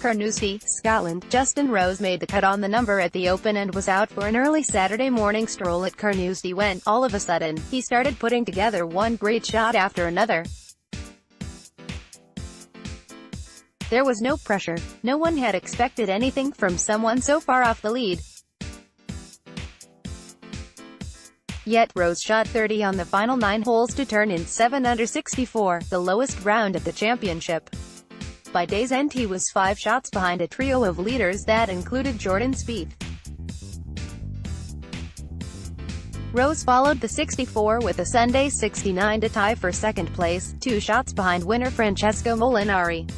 Carnoustie, Scotland. Justin Rose made the cut on the number at the Open and was out for an early Saturday morning stroll at Carnoustie when, all of a sudden, he started putting together one great shot after another. There was no pressure. No one had expected anything from someone so far off the lead. Yet, Rose shot 30 on the final 9 holes to turn in 7 under 64, the lowest round of the championship. By day's end he was 5 shots behind a trio of leaders that included Jordan Spieth. Rose followed the 64 with a Sunday 69 to tie for second place, 2 shots behind winner Francesco Molinari.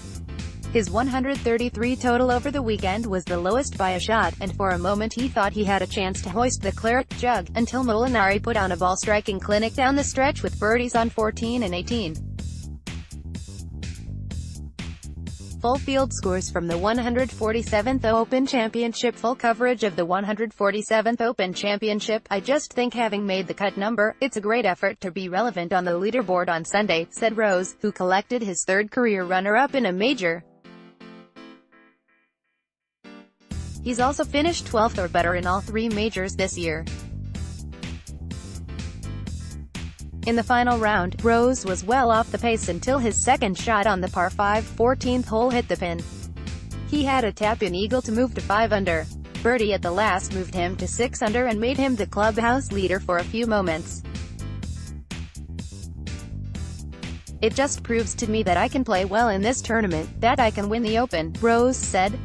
His 133 total over the weekend was the lowest by a shot, and for a moment he thought he had a chance to hoist the claret jug, until Molinari put on a ball-striking clinic down the stretch with birdies on 14 and 18. Full field scores from the 147th Open Championship. Full coverage of the 147th Open Championship. I just think having made the cut number, it's a great effort to be relevant on the leaderboard on Sunday, said Rose, who collected his 3rd career runner-up in a major. He's also finished 12th or better in all 3 majors this year. In the final round, Rose was well off the pace until his second shot on the par 5 14th hole hit the pin. He had a tap-in eagle to move to 5 under. Birdie at the last moved him to 6 under and made him the clubhouse leader for a few moments. It just proves to me that I can play well in this tournament, that I can win the Open, Rose said.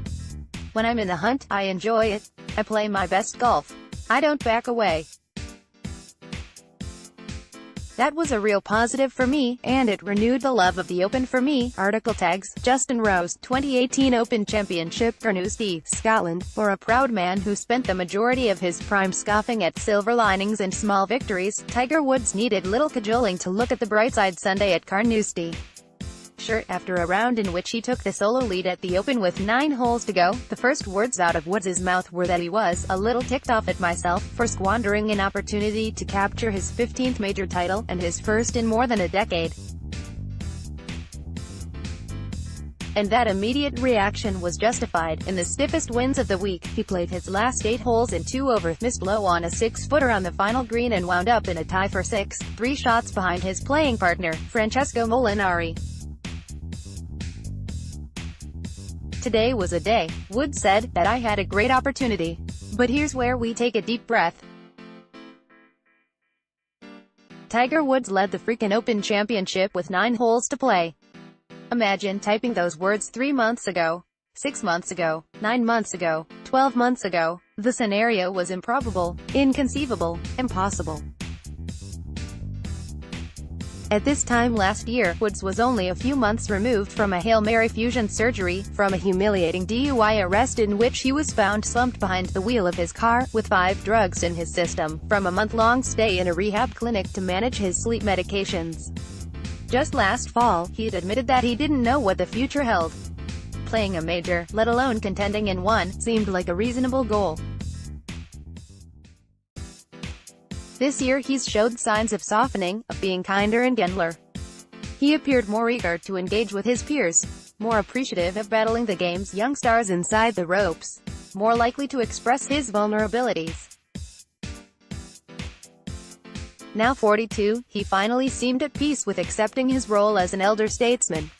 When I'm in the hunt, I enjoy it. I play my best golf. I don't back away. That was a real positive for me, and it renewed the love of the Open for me. Article tags Justin Rose, 2018 Open Championship, Carnoustie, Scotland. For a proud man who spent the majority of his prime scoffing at silver linings and small victories, Tiger Woods needed little cajoling to look at the bright side Sunday at Carnoustie. Sure, after a round in which he took the solo lead at the Open with 9 holes to go, the first words out of Woods' mouth were that he was a little ticked off at myself for squandering an opportunity to capture his 15th major title, and his first in more than a decade. And that immediate reaction was justified. In the stiffest winds of the week, he played his last 8 holes in 2 over, missed low on a 6-footer on the final green and wound up in a tie for 6, 3 shots behind his playing partner, Francesco Molinari. Today was a day, Woods said, that I had a great opportunity. But here's where we take a deep breath. Tiger Woods led the freaking Open Championship with 9 holes to play. Imagine typing those words 3 months ago, 6 months ago, 9 months ago, 12 months ago. The scenario was improbable, inconceivable, impossible. At this time last year, Woods was only a few months removed from a Hail Mary fusion surgery, from a humiliating DUI arrest in which he was found slumped behind the wheel of his car, with 5 drugs in his system, from a month-long stay in a rehab clinic to manage his sleep medications. Just last fall, he'd admitted that he didn't know what the future held. Playing a major, let alone contending in one, seemed like a reasonable goal. This year he's showed signs of softening, of being kinder and gentler. He appeared more eager to engage with his peers, more appreciative of battling the game's young stars inside the ropes, more likely to express his vulnerabilities. Now 42, he finally seemed at peace with accepting his role as an elder statesman.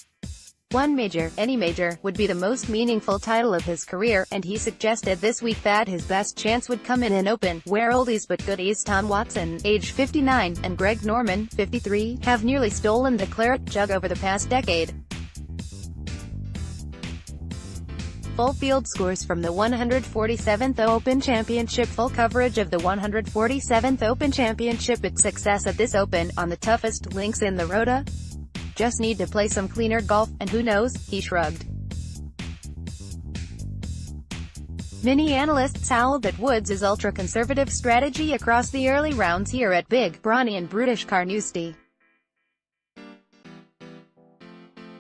One major, any major, would be the most meaningful title of his career, and he suggested this week that his best chance would come in an Open, where oldies but goodies Tom Watson, age 59, and Greg Norman, 53, have nearly stolen the claret jug over the past decade. Full field scores from the 147th Open Championship. Full coverage of the 147th Open Championship. Its success at this Open, on the toughest links in the Rota. Just need to play some cleaner golf, and who knows, he shrugged. Many analysts howled at Woods' ultra-conservative strategy across the early rounds here at big, brawny and brutish Carnoustie.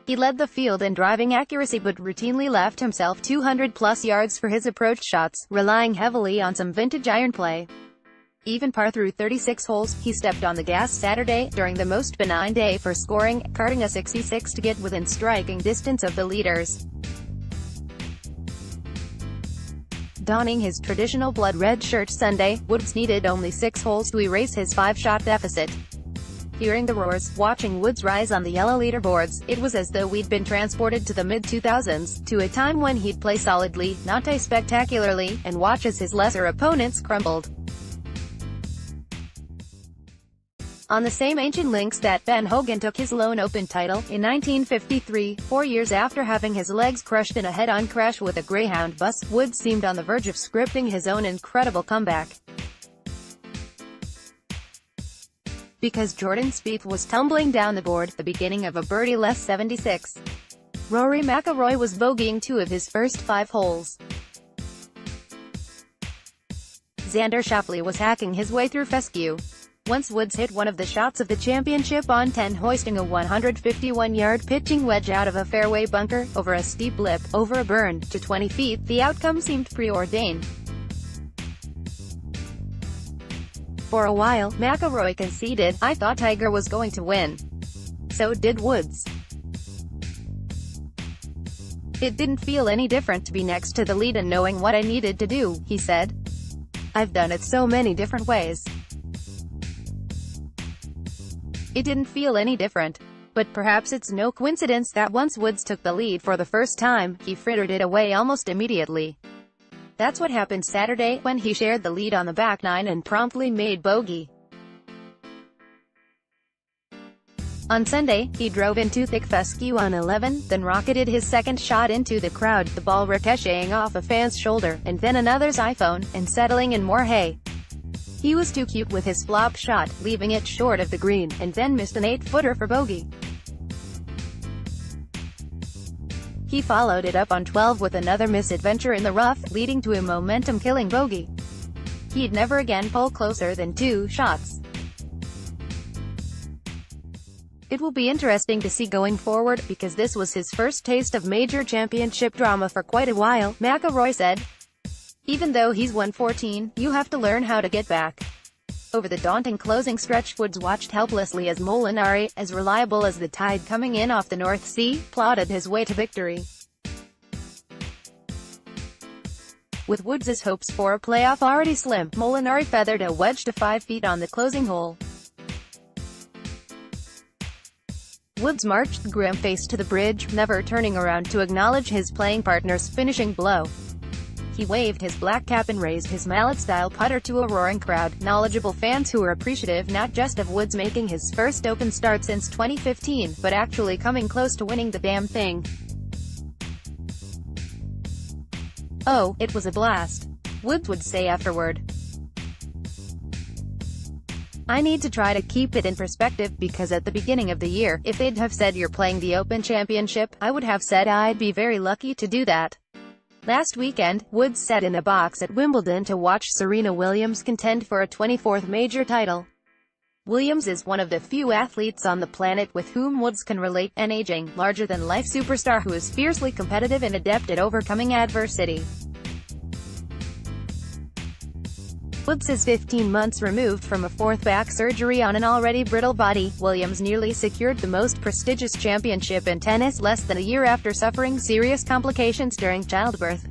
He led the field in driving accuracy but routinely left himself 200-plus yards for his approach shots, relying heavily on some vintage iron play. Even par through 36 holes, he stepped on the gas Saturday, during the most benign day for scoring, carting a 66 to get within striking distance of the leaders. Donning his traditional blood-red shirt Sunday, Woods needed only 6 holes to erase his 5-shot deficit. Hearing the roars, watching Woods rise on the yellow leaderboards, it was as though we'd been transported to the mid-2000s, to a time when he'd play solidly, not die spectacularly, and watch as his lesser opponents crumbled. On the same ancient links that Ben Hogan took his lone Open title, in 1953, 4 years after having his legs crushed in a head-on crash with a Greyhound bus, Woods seemed on the verge of scripting his own incredible comeback. Because Jordan Spieth was tumbling down the board, the beginning of a birdie-less 76. Rory McIlroy was bogeying 2 of his first 5 holes. Xander Schauffele was hacking his way through fescue. Once Woods hit one of the shots of the championship on 10, hoisting a 151-yard pitching wedge out of a fairway bunker, over a steep lip, over a burn, to 20 feet, the outcome seemed preordained. For a while, McIlroy conceded, "I thought Tiger was going to win." So did Woods. "It didn't feel any different to be next to the lead and knowing what I needed to do," he said. "I've done it so many different ways. It didn't feel any different." But perhaps it's no coincidence that once Woods took the lead for the first time, he frittered it away almost immediately. That's what happened Saturday, when he shared the lead on the back nine and promptly made bogey. On Sunday, he drove into thick fescue on 11, then rocketed his second shot into the crowd, the ball ricocheting off a fan's shoulder, and then another's iPhone, and settling in more hay. He was too cute with his flop shot, leaving it short of the green, and then missed an 8-footer for bogey. He followed it up on 12 with another misadventure in the rough, leading to a momentum-killing bogey. He'd never again pull closer than 2 shots. It will be interesting to see going forward, because this was his first taste of major championship drama for quite a while, McIlroy said. Even though he's won 14, you have to learn how to get back. Over the daunting closing stretch, Woods watched helplessly as Molinari, as reliable as the tide coming in off the North Sea, plodded his way to victory. With Woods' hopes for a playoff already slim, Molinari feathered a wedge to 5 feet on the closing hole. Woods marched grim-faced to the bridge, never turning around to acknowledge his playing partner's finishing blow. He waved his black cap and raised his mallet-style putter to a roaring crowd, knowledgeable fans who were appreciative not just of Woods making his first Open start since 2015, but actually coming close to winning the damn thing. "Oh, it was a blast," Woods would say afterward. "I need to try to keep it in perspective, because at the beginning of the year, if they'd have said you're playing the Open Championship, I would have said I'd be very lucky to do that." Last weekend, Woods sat in a box at Wimbledon to watch Serena Williams contend for a 24th major title. Williams is one of the few athletes on the planet with whom Woods can relate, an aging, larger-than-life superstar who is fiercely competitive and adept at overcoming adversity. Woods is 15 months removed from a 4th back surgery on an already brittle body. Williams nearly secured the most prestigious championship in tennis less than a year after suffering serious complications during childbirth.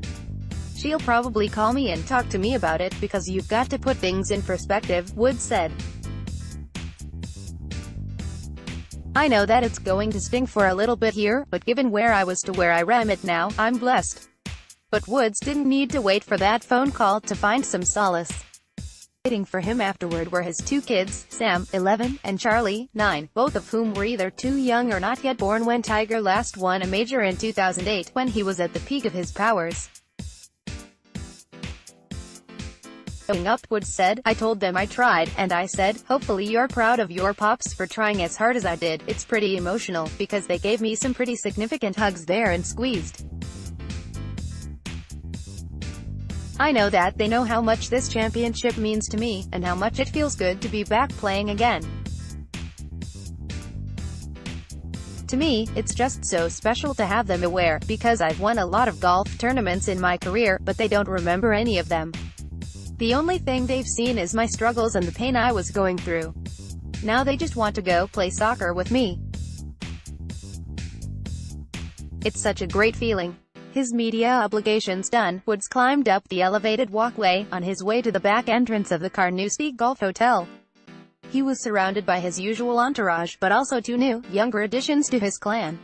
"She'll probably call me and talk to me about it, because you've got to put things in perspective," Woods said. "I know that it's going to sting for a little bit here, but given where I was to where I am at now, I'm blessed." But Woods didn't need to wait for that phone call to find some solace. Waiting for him afterward were his 2 kids, Sam, 11, and Charlie, 9, both of whom were either too young or not yet born when Tiger last won a major in 2008, when he was at the peak of his powers. Growing up, Woods said, "I told them I tried, and I said, hopefully you're proud of your pops for trying as hard as I did. It's pretty emotional, because they gave me some pretty significant hugs there and squeezed. I know that they know how much this championship means to me, and how much it feels good to be back playing again. To me, it's just so special to have them aware, because I've won a lot of golf tournaments in my career, but they don't remember any of them. The only thing they've seen is my struggles and the pain I was going through. Now they just want to go play soccer with me. It's such a great feeling." his media obligations done, Woods climbed up the elevated walkway, on his way to the back entrance of the Carnoustie Golf Hotel. He was surrounded by his usual entourage, but also two new, younger additions to his clan.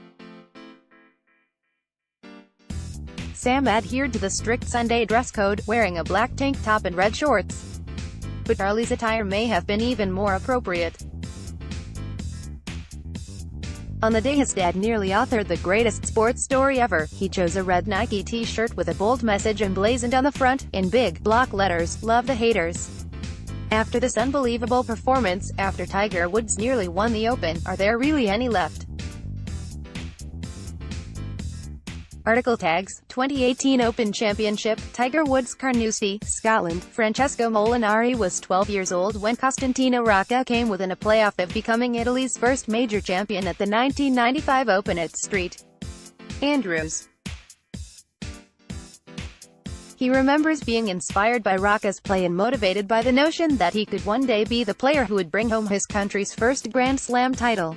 Sam adhered to the strict Sunday dress code, wearing a black tank top and red shorts. But Charlie's attire may have been even more appropriate. On the day his dad nearly authored the greatest sports story ever, he chose a red Nike t-shirt with a bold message emblazoned on the front, in big, block letters, "Love the haters." After this unbelievable performance, after Tiger Woods nearly won the Open, are there really any left? Article tags: 2018 Open Championship, Tiger Woods, Carnoustie, Scotland. Francesco Molinari was 12 years old when Costantino Rocca came within a playoff of becoming Italy's first major champion at the 1995 Open at St. Andrews. He remembers being inspired by Rocca's play and motivated by the notion that he could one day be the player who would bring home his country's first Grand Slam title.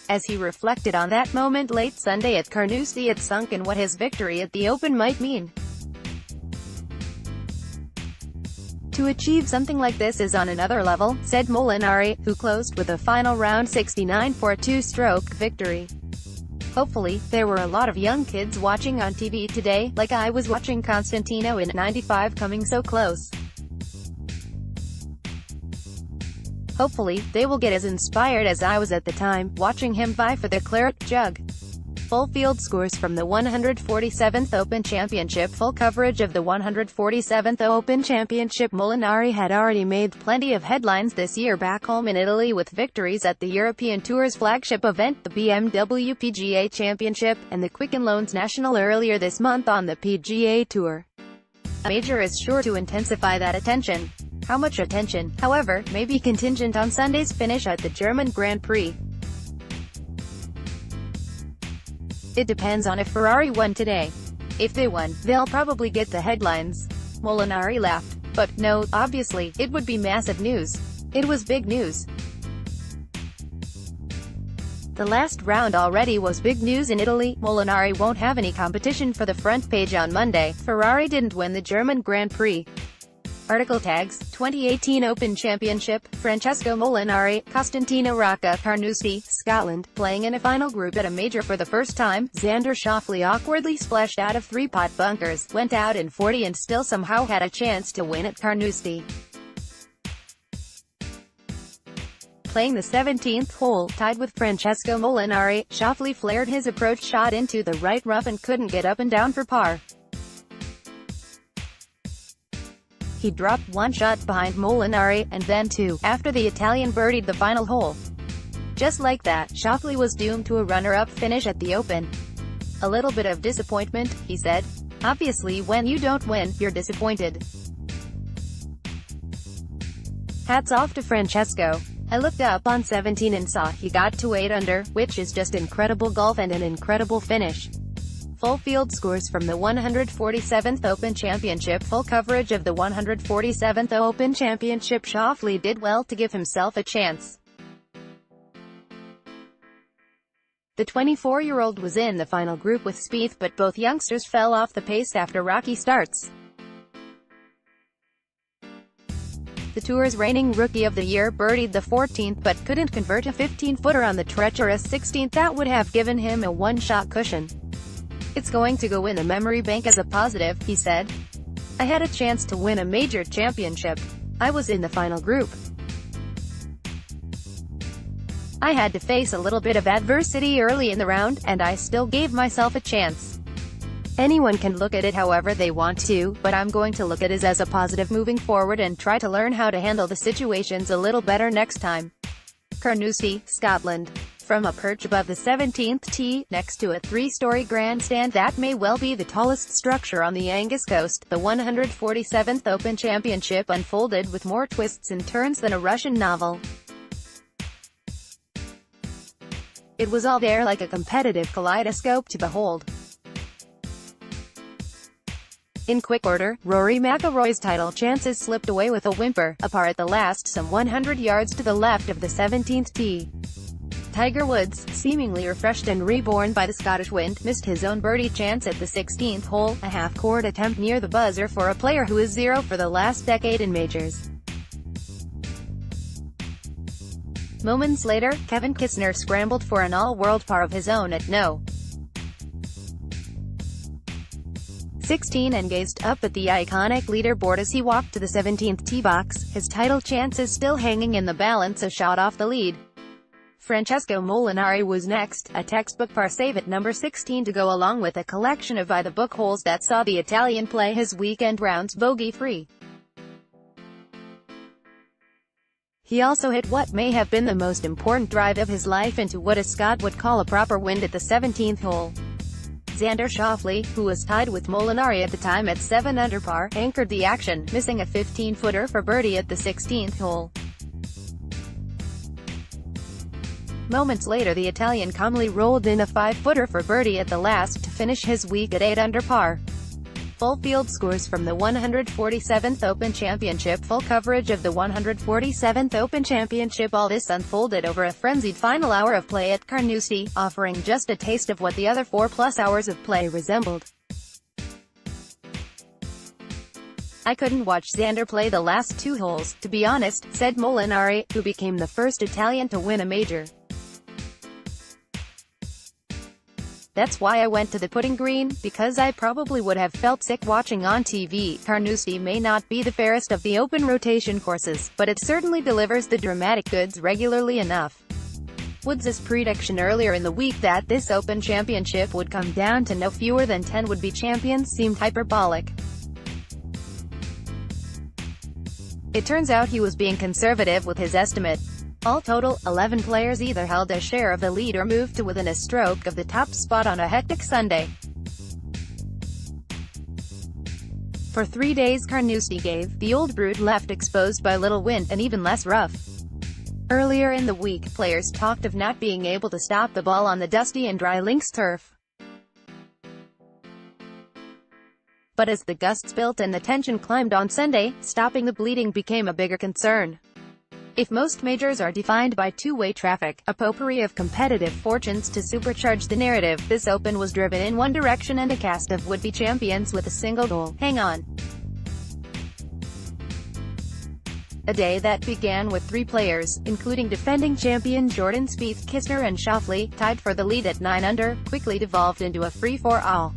As he reflected on that moment late Sunday at Carnoustie, it sunk in what his victory at the Open might mean. "To achieve something like this is on another level," said Molinari, who closed with a final round 69 for a two-stroke victory. "Hopefully, there were a lot of young kids watching on TV today, like I was watching Costantino in '95 coming so close. Hopefully, they will get as inspired as I was at the time, watching him vie for the claret jug." Full field scores from the 147th Open Championship. Full coverage of the 147th Open Championship. Molinari had already made plenty of headlines this year back home in Italy with victories at the European Tour's flagship event, the BMW PGA Championship, and the Quicken Loans National earlier this month on the PGA Tour. A major is sure to intensify that attention. How much attention, however, may be contingent on Sunday's finish at the German Grand Prix. "It depends on if Ferrari won today. If they won, they'll probably get the headlines." Molinari laughed. "But, no, obviously, it would be massive news. It was big news. The last round already was big news in Italy. Molinari won't have any competition for the front page on Monday. Ferrari didn't win the German Grand Prix." Article tags: 2018 Open Championship, Francesco Molinari, Costantino Rocca, Carnoustie, Scotland. Playing in a final group at a major for the first time, Xander Schauffele awkwardly splashed out of three-pot bunkers, went out in 40 and still somehow had a chance to win at Carnoustie. Playing the 17th hole, tied with Francesco Molinari, Schauffele flared his approach shot into the right rough and couldn't get up and down for par. He dropped one shot behind Molinari, and then two, after the Italian birdied the final hole. Just like that, Schauffele was doomed to a runner-up finish at the Open. "A little bit of disappointment," he said. "Obviously when you don't win, you're disappointed. Hats off to Francesco. I looked up on 17 and saw he got to 8 under, which is just incredible golf and an incredible finish." Full field scores from the 147th Open Championship. Full coverage of the 147th Open Championship. Schauffele did well to give himself a chance. The 24-year-old was in the final group with Spieth, but both youngsters fell off the pace after rocky starts. The Tour's reigning Rookie of the Year birdied the 14th but couldn't convert a 15-footer on the treacherous 16th that would have given him a one-shot cushion. "It's going to go in the memory bank as a positive," he said. "I had a chance to win a major championship. I was in the final group. I had to face a little bit of adversity early in the round, and I still gave myself a chance. Anyone can look at it however they want to, but I'm going to look at it as a positive moving forward and try to learn how to handle the situations a little better next time." Carnoustie, Scotland. From a perch above the 17th tee, next to a 3-story grandstand that may well be the tallest structure on the Angus Coast, the 147th Open Championship unfolded with more twists and turns than a Russian novel. It was all there like a competitive kaleidoscope to behold. In quick order, Rory McIlroy's title chances slipped away with a whimper, a par at the last some 100 yards to the left of the 17th tee. Tiger Woods, seemingly refreshed and reborn by the Scottish wind, missed his own birdie chance at the 16th hole, a half-court attempt near the buzzer for a player who is 0 for the last decade in majors. Moments later, Kevin Kisner scrambled for an all-world par of his own at No. 16 and gazed up at the iconic leaderboard as he walked to the 17th tee box, his title chances still hanging in the balance a shot off the lead. Francesco Molinari was next, a textbook par save at number 16 to go along with a collection of by-the-book holes that saw the Italian play his weekend rounds bogey-free. He also hit what may have been the most important drive of his life into what a Scot would call a proper wind at the 17th hole. Xander Schauffele, who was tied with Molinari at the time at 7 under par, anchored the action, missing a 15-footer for birdie at the 16th hole. Moments later, the Italian calmly rolled in a 5-footer for birdie at the last to finish his week at 8 under par. Full field scores from the 147th Open Championship. Full coverage of the 147th Open Championship. All this unfolded over a frenzied final hour of play at Carnoustie, offering just a taste of what the other 4+ hours of play resembled. "I couldn't watch Xander play the last 2 holes, to be honest," said Molinari, who became the first Italian to win a major. "That's why I went to the putting green, because I probably would have felt sick watching on TV." Carnoustie may not be the fairest of the open rotation courses, but it certainly delivers the dramatic goods regularly enough. Woods' prediction earlier in the week that this Open Championship would come down to no fewer than 10 would-be champions seemed hyperbolic. It turns out he was being conservative with his estimate. All total, 11 players either held a share of the lead or moved to within a stroke of the top spot on a hectic Sunday. For 3 days Carnoustie gave the old brute left exposed by little wind, and even less rough. Earlier in the week, players talked of not being able to stop the ball on the dusty and dry links turf. But as the gusts built and the tension climbed on Sunday, stopping the bleeding became a bigger concern. If most majors are defined by two-way traffic, a potpourri of competitive fortunes to supercharge the narrative, this Open was driven in one direction and a cast of would-be champions with a single goal: hang on. A day that began with 3 players, including defending champion Jordan Spieth, Kisner and Schauffele, tied for the lead at 9 under, quickly devolved into a free-for-all.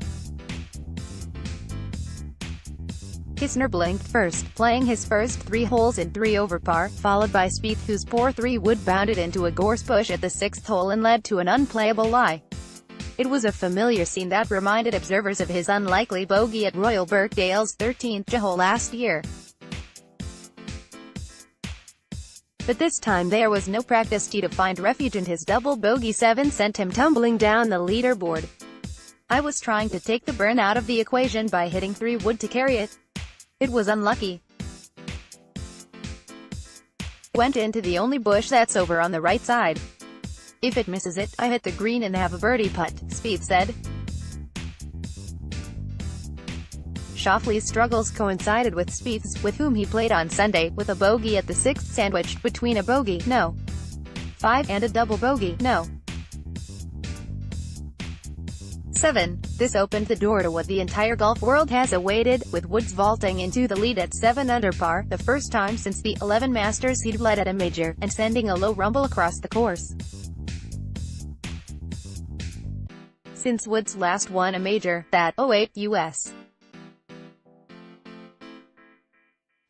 Kisner blinked first, playing his first 3 holes in 3 over par, followed by Spieth, whose poor 3-wood bounded into a gorse bush at the 6th hole and led to an unplayable lie. It was a familiar scene that reminded observers of his unlikely bogey at Royal Birkdale's 13th hole last year. But this time there was no practice tee to find refuge, and his double bogey 7 sent him tumbling down the leaderboard. "I was trying to take the burn out of the equation by hitting 3 wood to carry it. It was unlucky. Went into the only bush that's over on the right side. If it misses it, I hit the green and have a birdie putt," Spieth said. Schauffele's struggles coincided with Spieth's, with whom he played on Sunday, with a bogey at the 6th sandwiched between a bogey, no. 5, and a double bogey, no. 7. This opened the door to what the entire golf world has awaited, with Woods vaulting into the lead at 7 under par, the first time since the 11 Masters he'd led at a major, and sending a low rumble across the course. Since Woods last won a major, that 08 U.S.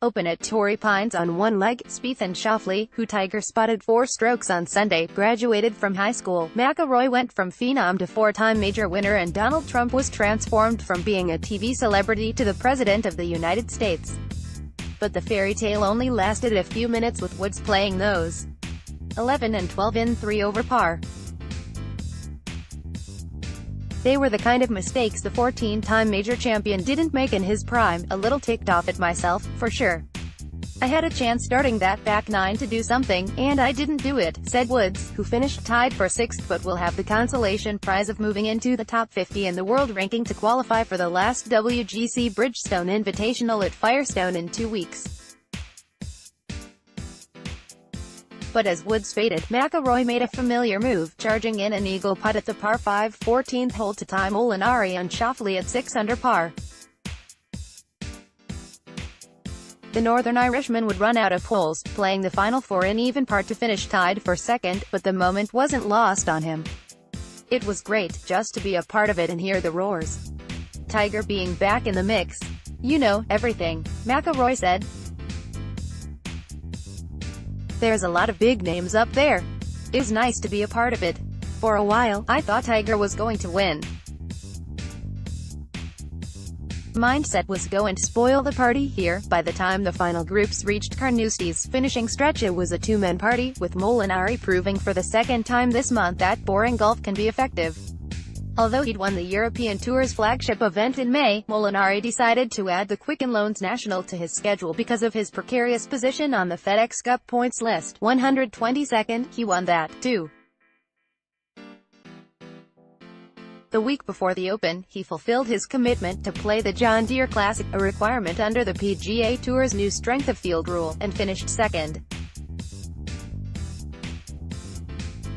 Open at Torrey Pines on one leg, Spieth and Schauffele, who Tiger spotted 4 strokes on Sunday, graduated from high school. McIlroy went from phenom to 4-time major winner, and Donald Trump was transformed from being a TV celebrity to the President of the United States. But the fairy tale only lasted a few minutes, with Woods playing those 11 and 12 in 3 over par. They were the kind of mistakes the 14-time major champion didn't make in his prime. "A little ticked off at myself, for sure. I had a chance starting that back 9 to do something, and I didn't do it," said Woods, who finished tied for 6th but will have the consolation prize of moving into the top 50 in the world ranking to qualify for the last WGC Bridgestone Invitational at Firestone in 2 weeks. But as Woods faded, McIlroy made a familiar move, charging in an eagle putt at the par 5 14th hole to tie Molinari unshuffly at 6 under par. The Northern Irishman would run out of holes, playing the final 4 in even par to finish tied for second, but the moment wasn't lost on him. It was great, just to be a part of it and hear the roars. Tiger being back in the mix. You know, everything, McIlroy said. There's a lot of big names up there. It's nice to be a part of it. For a while, I thought Tiger was going to win. Mindset was going to spoil the party here. By the time the final groups reached Carnoustie's finishing stretch, it was a two-man party, with Molinari proving for the second time this month that boring golf can be effective. Although he'd won the European Tour's flagship event in May, Molinari decided to add the Quicken Loans National to his schedule because of his precarious position on the FedEx Cup points list. 122nd, he won that, too. The week before the Open, he fulfilled his commitment to play the John Deere Classic, a requirement under the PGA Tour's new strength of field rule, and finished second.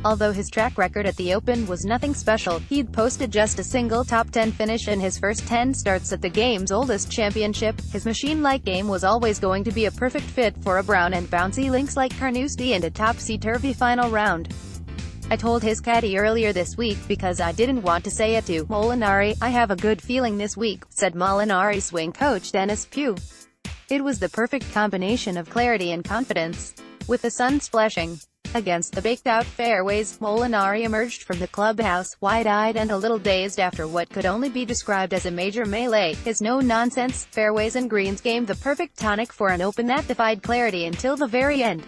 Although his track record at the Open was nothing special, he'd posted just a single top 10 finish in his first 10 starts at the game's oldest championship. His machine-like game was always going to be a perfect fit for a brown and bouncy links like Carnoustie and a topsy-turvy final round. I told his caddy earlier this week, because I didn't want to say it to Molinari, I have a good feeling this week, said Molinari swing coach Dennis Pugh. It was the perfect combination of clarity and confidence. With the sun splashing against the baked-out fairways, Molinari emerged from the clubhouse, wide-eyed and a little dazed after what could only be described as a major melee. His no-nonsense, fairways and greens game the perfect tonic for an Open that defied clarity until the very end.